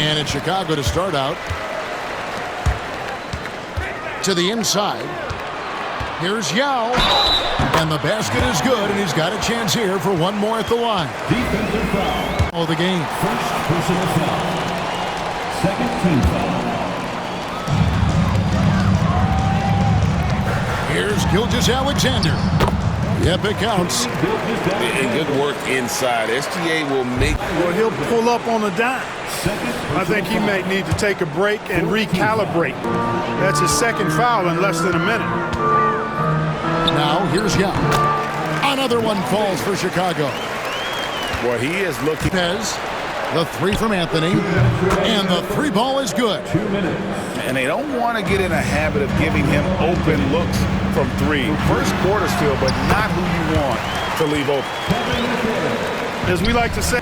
And it's Chicago to start out. To the inside. Here's Yao. And the basket is good, and he's got a chance here for one more at the line. Defensive foul. Oh, the game. First personal foul. Second team foul. Here's Gilgeous-Alexander. Yep, it counts. And good work inside. SGA will make. Well, he'll pull up on a dime. I think he may need to take a break and recalibrate. That's his second foul in less than a minute. Now, here's Young. Another one falls for Chicago. Boy, he is looking. Pez, the three from Anthony, and the three ball is good. 2 minutes. And they don't want to get in a habit of giving him open looks from three. First quarter still, but not who you want to leave open. As we like to say.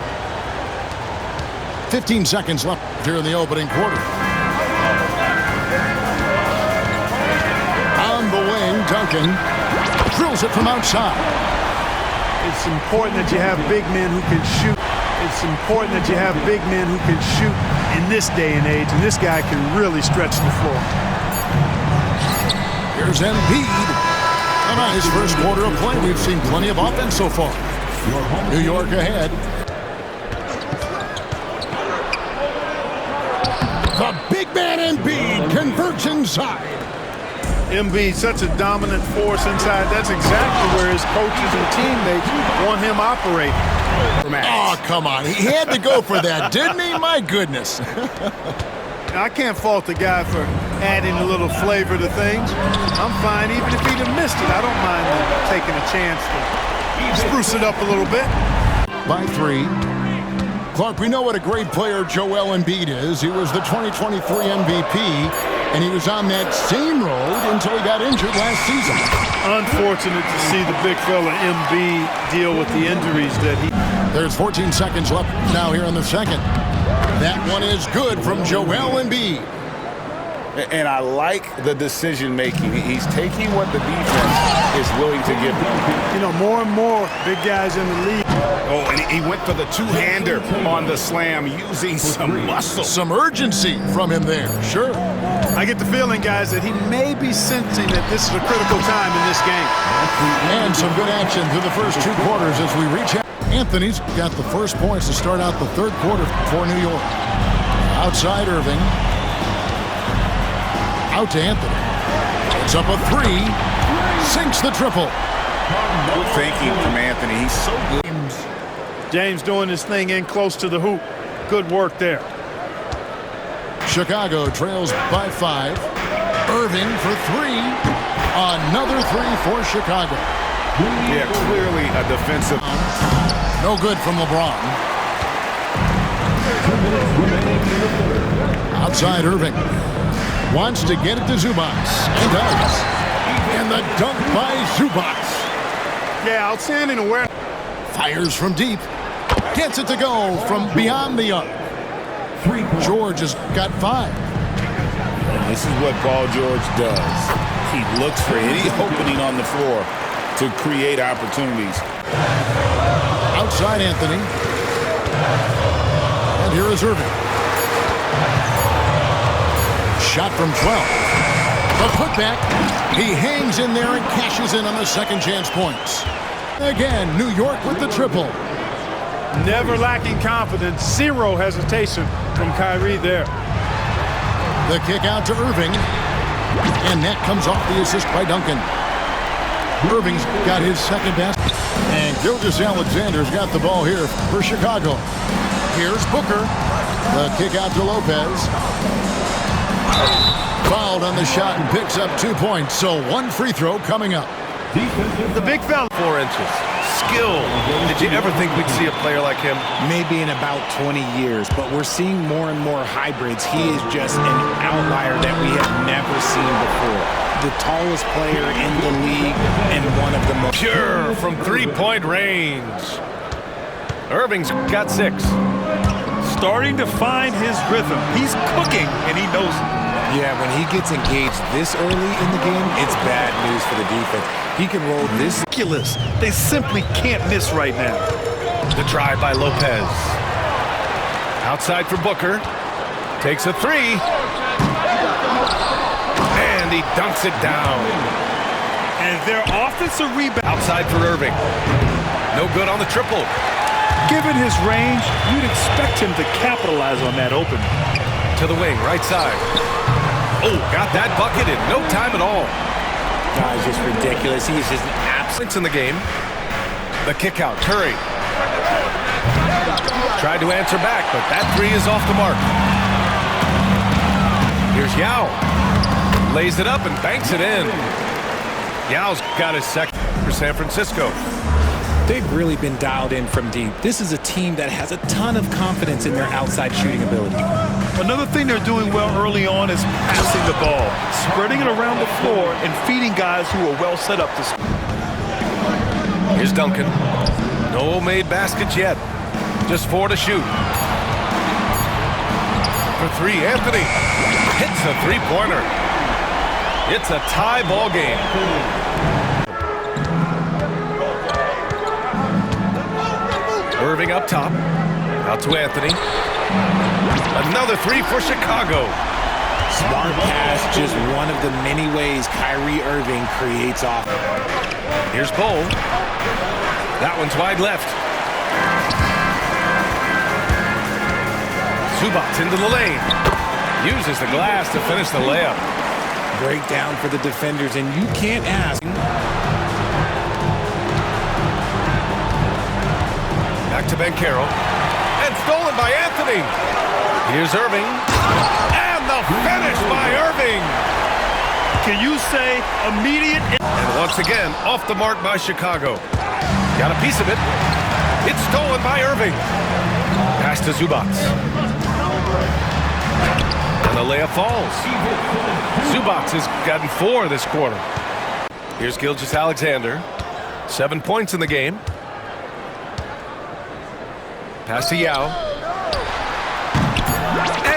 15 seconds left here in the opening quarter. On the wing, Duncan drills it from outside. It's important that you have big men who can shoot. It's important that you have big men who can shoot in this day and age, and this guy can really stretch the floor. Here's Embiid. A nice first quarter of play. We've seen plenty of offense so far. New York ahead. The big man Embiid converts inside. Embiid, such a dominant force inside. That's exactly where his coaches and teammates want him operating. Oh, come on. He had to go for that, didn't he? My goodness. I can't fault the guy for adding a little flavor to things. I'm fine even if he'd have missed it. I don't mind taking a chance to spruce it up a little bit. By three. Clark, we know what a great player Joel Embiid is. He was the 2023 MVP, and he was on that same road until he got injured last season. Unfortunate to see the big fella Embiid deal with the injuries that he... There's 14 seconds left now here in the second. That one is good from Joel Embiid. And I like the decision-making. He's taking what the defense is willing to give him. You know, more and more big guys in the league. Oh, and he went for the two-hander on the slam, using some muscle. Some urgency from him there, sure. I get the feeling, guys, that he may be sensing that this is a critical time in this game. And some good action through the first two quarters as we reach out. Anthony's got the first points to start out the third quarter for New York. Outside Irving. Out to Anthony. It's up a three. Sinks the triple. Good thinking from Anthony. He's so good. James doing his thing in close to the hoop. Good work there. Chicago trails by 5. Irving for three. Another three for Chicago. Yeah, clearly a defensive. No good from LeBron. Outside Irving. Wants to get it to Zubac. And does. And the dunk by Zubac. Yeah, outstanding awareness. Fires from deep. Gets it to go from beyond the arc. George has got 5. And this is what Paul George does. He looks for any opening on the floor to create opportunities. Outside Anthony. And here is Irving. Shot from 12. The putback. He hangs in there and cashes in on the second chance points. Again, New York with the triple. Never lacking confidence. Zero hesitation from Kyrie there. The kick out to Irving. And that comes off the assist by Duncan. Irving's got his second basket. And Gilgeous-Alexander's got the ball here for Chicago. Here's Booker. The kick out to Lopez. Fouled on the shot and picks up 2 points. So one free throw coming up. The big fella, 4 inches. Skill. Did you ever think we'd see a player like him? Maybe in about 20 years, but we're seeing more and more hybrids. He is just an outlier that we have never seen before. The tallest player in the league and one of the most Pure from three-point range. Irving's got 6. Starting to find his rhythm. He's cooking, and he knows it. Yeah, when he gets engaged this early in the game, it's bad news for the defense. He can roll this. Ridiculous. They simply can't miss right now. The drive by Lopez. Outside for Booker. Takes a three. And he dunks it down. And their offensive rebound. Outside for Irving. No good on the triple. Given his range, you'd expect him to capitalize on that open. To the wing, right side. Oh, got that bucket in no time at all. Guy's just ridiculous. He's just an Absence in the game. The kick out, Curry. Tried to answer back, but that three is off the mark. Here's Yao. Lays it up and banks it in. Yao's got his second for San Francisco. They've really been dialed in from deep. This is a team that has a ton of confidence in their outside shooting ability. Another thing they're doing well early on is passing the ball, spreading it around the floor and feeding guys who are well set up to score. Here's Duncan. No made baskets yet. Just 4 to shoot. For 3, Anthony hits a three-pointer. It's a tie ball game. Irving up top. Out to Anthony. Another three for Chicago. Smart pass, just one of the many ways Kyrie Irving creates offense. Here's Bull. That one's wide left. Zubac into the lane. Uses the glass to finish the layup. Breakdown for the defenders, and you can't ask. Back to Banchero. And stolen by Anthony. Here's Irving. And the finish by Irving. Can you say immediate? And once again, off the mark by Chicago. Got a piece of it. It's stolen by Irving. Pass to Zubac. And the layup falls. Zubac has gotten 4 this quarter. Here's Gilgeous-Alexander. 7 points in the game. Pass to Yao.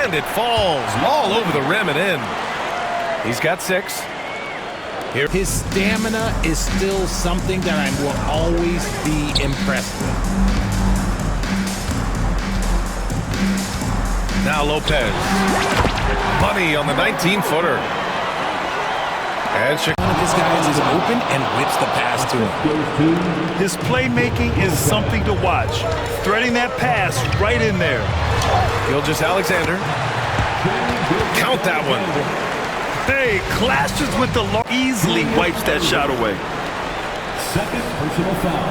And it falls all over the rim and in. He's got 6. Here. His stamina is still something that I will always be impressed with. Now Lopez. Money on the 19-footer. And One of his guys is open and whips the pass to him. His playmaking is something to watch. Threading that pass right in there. Gilgeous-Alexander. Count that one. Hey, clashes with the law. Easily wipes that shot away. Second personal foul.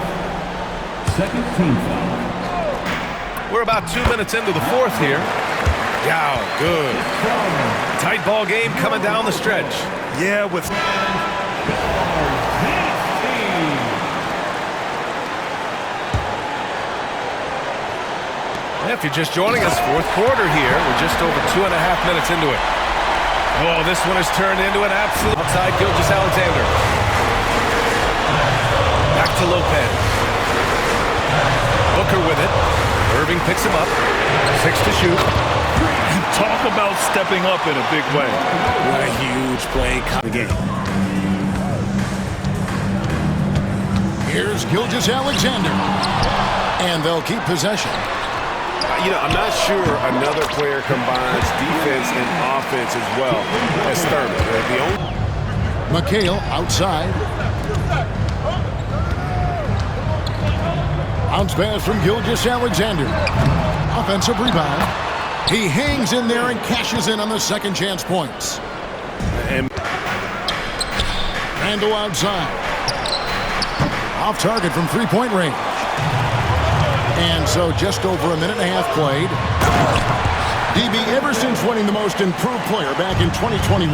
Second team foul. We're about 2 minutes into the 4th here. Yao, good. Tight ball game coming down the stretch. Yeah, with... If you're just joining us, 4th quarter here. We're just over 2.5 minutes into it. Oh, this one has turned into an absolute outside Gilgeous-Alexander. Back to Lopez. Booker with it. Irving picks him up. 6 to shoot. Talk about stepping up in a big way. What a huge play. The game. Here's Gilgeous-Alexander. And they'll keep possession. You know, I'm not sure another player combines defense and offense as well as Thurman. McHale outside. Bounce pass from Gilgeous-Alexander. Offensive rebound. He hangs in there and cashes in on the second chance points. And Randall outside. Off target from three-point range. And so just over a minute and a half played. DB Everson's winning the most improved player back in 2021.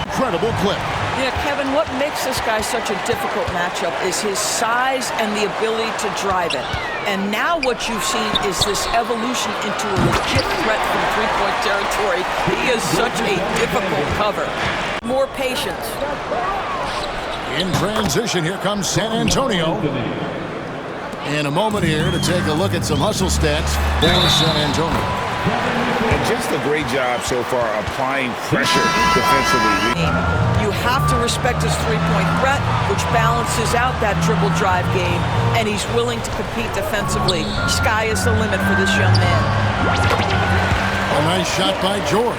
Incredible clip. Yeah, Kevin, what makes this guy such a difficult matchup is his size and the ability to drive it. And now what you've seen is this evolution into a legit threat from three-point territory. He is such a difficult cover. More patience. In transition, here comes San Antonio. In a moment here to take a look at some hustle stats for San Antonio. And just a great job so far applying pressure defensively. You have to respect his three-point threat, which balances out that dribble drive game, and he's willing to compete defensively. Sky is the limit for this young man. A nice shot by George.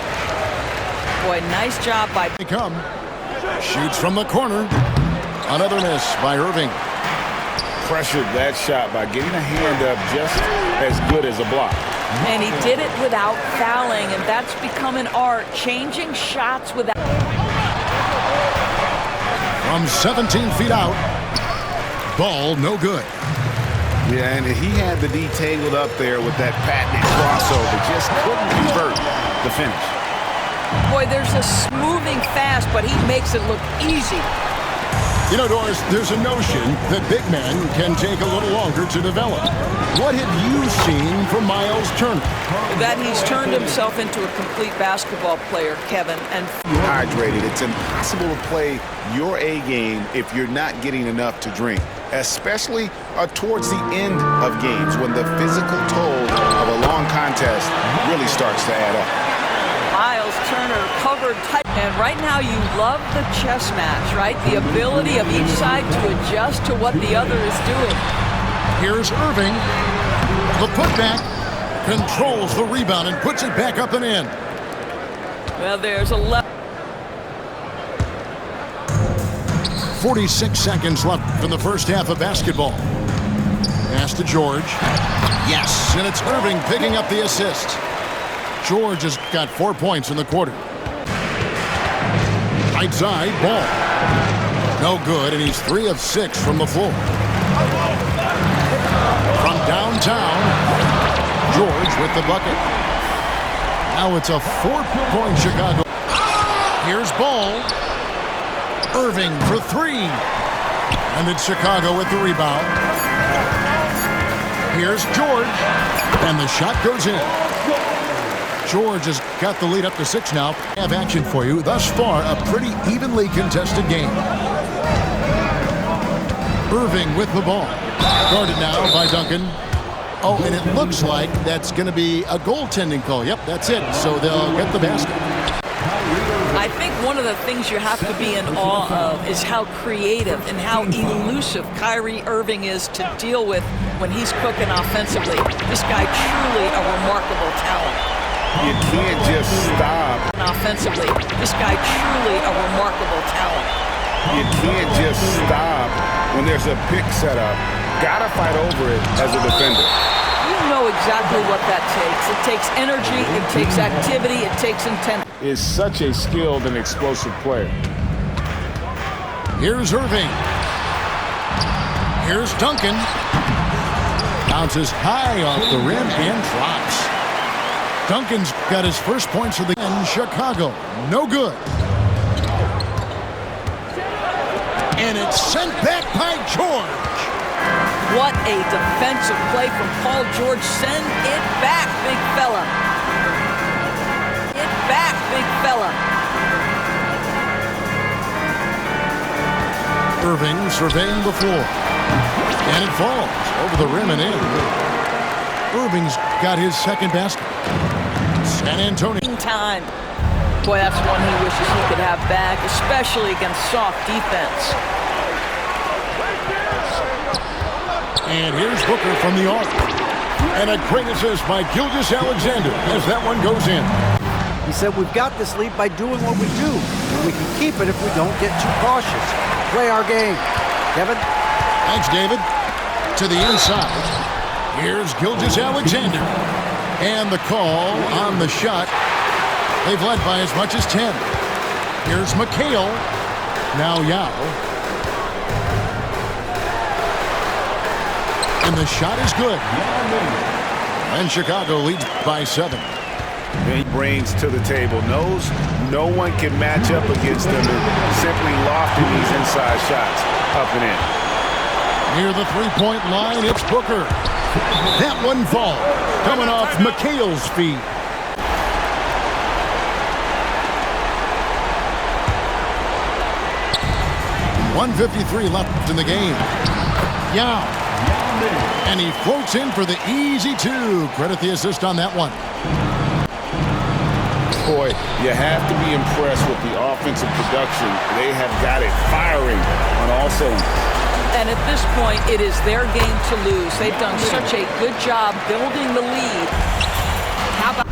Boy, nice job by... They come. Shoots from the corner. Another miss by Irving. Pressured that shot by getting a hand up just as good as a block. And he did it without fouling, and that's become an art, changing shots without... From 17 feet out. Ball no good. Yeah, and he had the D tangled up there with that patented crossover. Just couldn't convert the finish. Boy, there's a smoothing fast, but he makes it look easy. You know, Doris, there's a notion that big men can take a little longer to develop. What have you seen from Miles Turner? That he's turned himself into a complete basketball player, Kevin, and... Hydrated. It's impossible to play your A game if you're not getting enough to drink, especially towards the end of games when the physical toll of a long contest really starts to add up. Miles Turner covered tight. And right now you love the chess match, right? The ability of each side to adjust to what the other is doing. Here's Irving. The putback controls the rebound and puts it back up and in. Well, there's 46 seconds left in the first half of basketball. Pass to George. Yes, and it's Irving picking up the assist. George has got 4 points in the quarter. Right side, ball. No good, and he's 3 of 6 from the floor. From downtown, George with the bucket. Now it's a 4-point Chicago. Here's Ball. Irving for 3. And it's Chicago with the rebound. Here's George. And the shot goes in. George has got the lead up to 6 now. I have action for you. Thus far, a pretty evenly contested game. Irving with the ball. Guarded now by Duncan. Oh, and it looks like that's going to be a goaltending call. Yep, that's it. So they'll get the basket. I think one of the things you have to be in awe of is how creative and how elusive Kyrie Irving is to deal with when he's cooking offensively. This guy truly a remarkable talent. You can't just stop. Offensively, this guy truly a remarkable talent. You can't just stop when there's a pick set up. Gotta fight over it as a defender. You know exactly what that takes. It takes energy, it takes activity, it takes intent. Is such a skilled and explosive player. Here's Irving. Here's Duncan. Bounces high off the rim and drops. Duncan's got his first points of the game in Chicago. No good. And it's sent back by George. What a defensive play from Paul George. Send it back, big fella. It back, big fella. Irving surveying the floor. And it falls over the rim and in. Irving's got his second basket. San Antonio. Time. Boy, that's one he wishes he could have back, especially against soft defense. And here's Booker from the arc. And a great assist by Gilgeous-Alexander as that one goes in. He said, we've got this lead by doing what we do, and we can keep it if we don't get too cautious. Play our game. Kevin? Thanks, David. To the inside. Here's Gilgeous-Alexander. And the call on the shot. They've led by as much as 10. Here's McHale. Now Yao. And the shot is good. And Chicago leads by 7. He brings to the table. Knows no one can match up against him and simply lofting these inside shots up and in. Near the three-point line, it's Booker. That one falls. Coming off McHale's feet. .153 left in the game. Yao. And he floats in for the easy 2. Credit the assist on that one. Boy, you have to be impressed with the offensive production. They have got it firing on all cylinders. And at this point, it is their game to lose. They've done such a good job building the lead. How about...